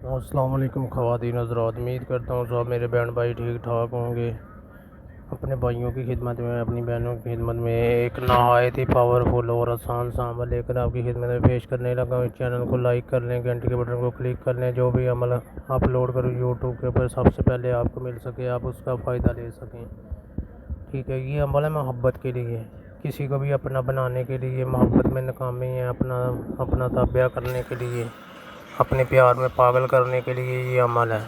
السلام علیکم خواتین حضرات، امید کرتا ہوں سب میرے بہن بھائی ٹھیک ٹھاک ہوں گے۔ اپنے بھائیوں کی خدمت میں، اپنی بہنوں کی خدمت میں ایک نہایت ہی پاورفل اور آسان سا عمل لے کر آپ کی خدمت میں پیش کرنے لگا ہوں۔ اس چینل کو لائک کر لیں، گھنٹی کے بٹن کو کلک کر لیں، جو بھی عمل اپلوڈ کروں یوٹیوب کے اوپر سب سے پہلے آپ کو مل سکے، آپ اس کا فائدہ لے سکیں۔ ٹھیک ہے، یہ عمل ہے محبت کے لیے، کسی کو بھی اپنا بنانے کے لیے، محبت میں ناکامی ہے، اپنا تابع کرنے کے لیے، اپنے پیار میں پاگل کرنے کے لیے یہ عمل ہے۔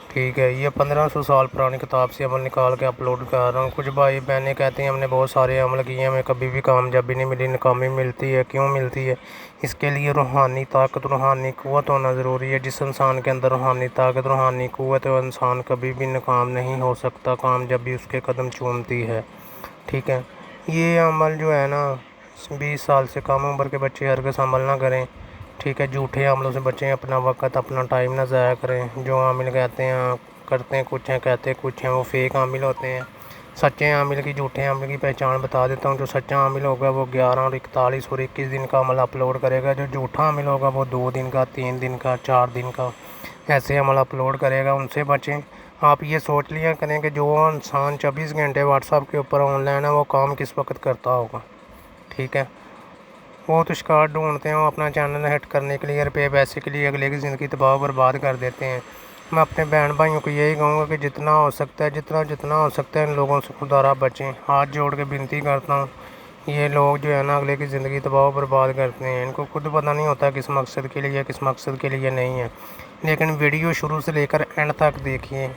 ٹھیک ہے، یہ 1500 سال پرانی کتاب سے عمل نکال کے اپلوڈ کر رہا ہوں۔ کچھ بھائی بہنیں کہتے ہیں ہم نے بہت سارے عمل کیے، ہمیں کبھی بھی کامیابی نہیں ملی، ناکامی ملتی ہے۔ کیوں ملتی ہے؟ اس کے لیے روحانی طاقت، روحانی قوت ہونا ضروری ہے۔ جس انسان کے اندر روحانی طاقت، روحانی قوت ہے، وہ انسان کبھی بھی ناکام نہیں ہو سکتا، کامیابی اس کے قدم چومتی ہے۔ ٹھیک ہے، یہ عمل جو ہے نا 20 سال سے کم عمر کے بچے ہرگز عمل نہ کریں۔ ٹھیک ہے، جھوٹے عملوں سے بچیں، اپنا وقت، اپنا ٹائم نہ ضائع کریں۔ جو عامل کہتے ہیں کرتے ہیں کچھ ہیں، کہتے کچھ ہیں، وہ فیک عامل ہوتے ہیں۔ سچے عامل کی، جھوٹے عامل کی پہچان بتا دیتا ہوں۔ جو سچا عامل ہوگا وہ 11 اور 41 اور 21 دن کا عمل اپلوڈ کرے گا۔ جو جھوٹا عامل ہوگا وہ 2 دن کا، 3 دن کا، 4 دن کا ایسے عمل اپلوڈ کرے گا۔ ان سے بچیں۔ آپ یہ سوچ لیا کریں کہ جو انسان 24 گھنٹے واٹس ایپ کے اوپر آن لائن ہے وہ کام کس وقت کرتا ہوگا۔ ٹھیک ہے، وہ تو شکار ڈھونڈتے ہیں، وہ اپنا چینل ہٹ کرنے کے لیے، روپے پیسے کے لیے اگلے کی زندگی تباہ و برباد کر دیتے ہیں۔ میں اپنے بہن بھائیوں کو یہی کہوں گا کہ جتنا ہو سکتا ہے، جتنا ہو سکتا ہے ان لوگوں سے خدا را بچیں۔ ہاتھ جوڑ کے بنتی کرتا ہوں، یہ لوگ جو ہے نا اگلے کی زندگی تباہ و برباد کرتے ہیں۔ ان کو خود پتہ نہیں ہوتا کس مقصد کے لیے، کس مقصد کے لیے نہیں ہے۔ لیکن ویڈیو شروع سے لے کر اینڈ تک دیکھیے،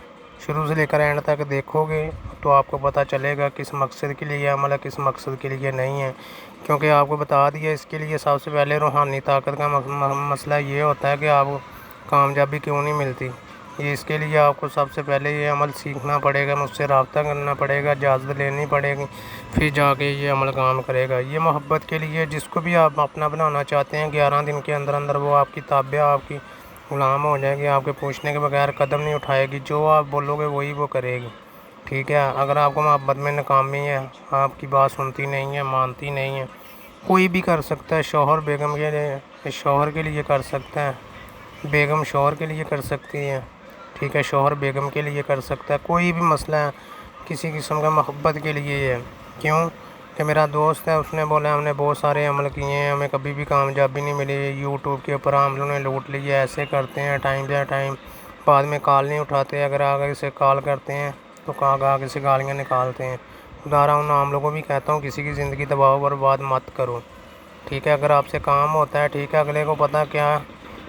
شروع سے لے کر اینڈ تک دیکھو گے تو آپ کو پتہ چلے گا کس مقصد کے لیے عمل ہے، کس مقصد کے لیے نہیں ہے۔ کیونکہ آپ کو بتا دیا، اس کے لیے سب سے پہلے روحانی طاقت کا مسئلہ یہ ہوتا ہے کہ آپ کو کامیابی کیوں نہیں ملتی۔ اس کے لیے آپ کو سب سے پہلے یہ عمل سیکھنا پڑے گا، مجھ سے رابطہ کرنا پڑے گا، اجازت لینی پڑے گی، پھر جا کے یہ عمل کام کرے گا۔ یہ محبت کے لیے، جس کو بھی آپ اپنا بنانا چاہتے ہیں، 11 دن کے اندر اندر وہ آپ کی تابع، آپ کی غلام ہو جائے گی، آپ کے پوچھنے کے بغیر قدم نہیں اٹھائے گی، جو آپ بولو گے وہی وہ کرے گی۔ ٹھیک ہے، اگر آپ کو محبت میں ناکامی ہے، آپ کی بات سنتی نہیں ہے، مانتی نہیں ہے، کوئی بھی کر سکتا ہے۔ شوہر بیگم کے لیے، شوہر کے لیے کر سکتا ہے، بیگم شوہر کے لیے کر سکتی ہے۔ ٹھیک ہے، شوہر بیگم کے لیے کر سکتا ہے۔ کوئی بھی مسئلہ ہے کسی قسم کا محبت کے لیے ہے۔ کیوں کہ میرا دوست ہے، اس نے بولا ہم نے بہت سارے عمل کیے ہیں، ہمیں کبھی بھی کامیابی نہیں ملی، یوٹیوب کے اوپر عاملوں نے لوٹ لیا، ایسے کرتے ہیں ٹائم بائی ٹائم، بعد میں کال نہیں اٹھاتے، اگر آگے سے کال کرتے ہیں تو آگے سے گالیاں نکالتے ہیں۔ خدا را ان عاملوں کو بھی کہتا ہوں کسی کی زندگی تباہ و برباد مت کرو۔ ٹھیک ہے، اگر آپ سے کام ہوتا ہے، ٹھیک ہے، اگلے کو پتہ کیا ہے،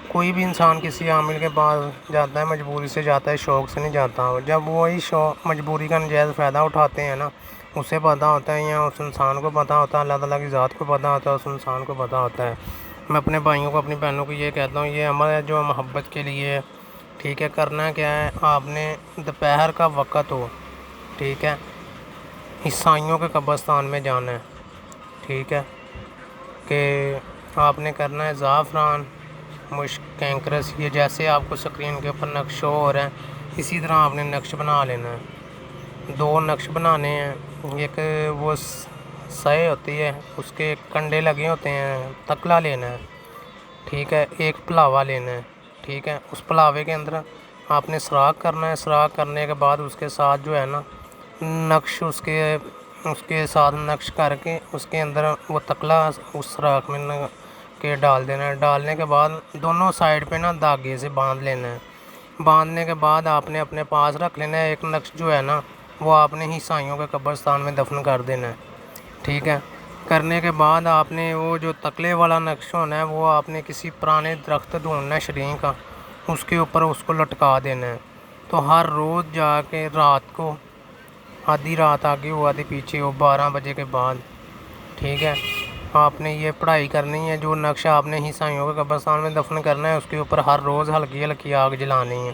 کوئی بھی انسان کسی عامل کے پاس جاتا ہے مجبوری سے جاتا ہے، شوق سے نہیں جاتا۔ جب وہی مجبوری کا ناجائز فائدہ اٹھاتے ہیں نا، اسے پتہ ہوتا ہے یا اس انسان کو پتہ ہوتا ہے، اللہ تعالیٰ کی ذات کو پتہ ہوتا ہے، اس انسان کو پتہ ہوتا ہے۔ میں اپنے بھائیوں کو، اپنی بہنوں کو یہ کہتا ہوں، یہ عمل ہے جو محبت کے لیے ہے۔ ٹھیک ہے، کرنا کیا ہے، آپ نے دوپہر کا وقت ہو، ٹھیک ہے، عیسائیوں کے قبرستان میں جانا ہے۔ ٹھیک ہے، کہ آپ نے کرنا ہے زعفران، مشک، کینکرس، یہ جیسے آپ کو سکرین کے اوپر نقش ہو رہا ہے اسی طرح آپ نے نقش بنا لینا ہے۔ 2 نقش بنانے ہیں، ایک وہ سائے ہوتی ہے، اس کے کنڈے لگے ہوتے ہیں، تکلا لینا ہے۔ ٹھیک ہے، ایک پلاوا لینا ہے۔ ٹھیک ہے، اس پلاوے کے اندر آپ نے سراخ کرنا ہے، سراخ کرنے کے بعد اس کے ساتھ جو ہے نا نقش، اس کے ساتھ نقش کر کے اس کے اندر وہ تکلا اس سراخ میں کے ڈال دینا ہے۔ ڈالنے کے بعد دونوں سائڈ پہ نا دھاگے سے باندھ لینا ہے۔ باندھنے کے بعد آپ نے اپنے پاس رکھ لینا ہے۔ ایک نقش جو ہے نا وہ آپ نے عیسائیوں کے قبرستان میں دفن کر دینا ہے۔ ٹھیک ہے، کرنے کے بعد آپ نے وہ جو تکلے والا نقش ہونا ہے وہ آپ نے کسی پرانے درخت ڈھونڈنا ہے شرین کا، اس کے اوپر اس کو لٹکا دینا ہے۔ تو ہر روز جا کے رات کو، آدھی رات آگے ہو آدھی پیچھے ہو، 12 بجے کے بعد، ٹھیک ہے، آپ نے یہ پڑھائی کرنی ہے۔ جو نقش آپ نے عیسائیوں کے قبرستان میں دفن کرنا ہے اس کے اوپر ہر روز ہلکی ہلکی آگ جلانی ہے۔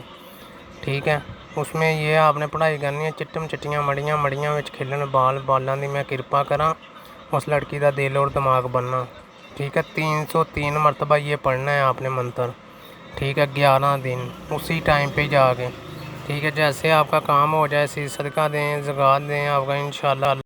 ٹھیک ہے، اس میں یہ آپ نے پڑھائی کرنی ہے، چٹم چٹیاں مڑیاں مڑیاں وچ کھلن بال، بالاں دی میں کرپا کراں، اس لڑکی دا دل اور دماغ بننا۔ ٹھیک ہے، 303 مرتبہ یہ پڑھنا ہے آپ نے منتر۔ ٹھیک ہے، 11 دن اسی ٹائم پہ جا کے۔ ٹھیک ہے، جیسے آپ کا کام ہو جائے، صدقہ دیں، زکوٰۃ دیں، آپ کا انشاءاللہ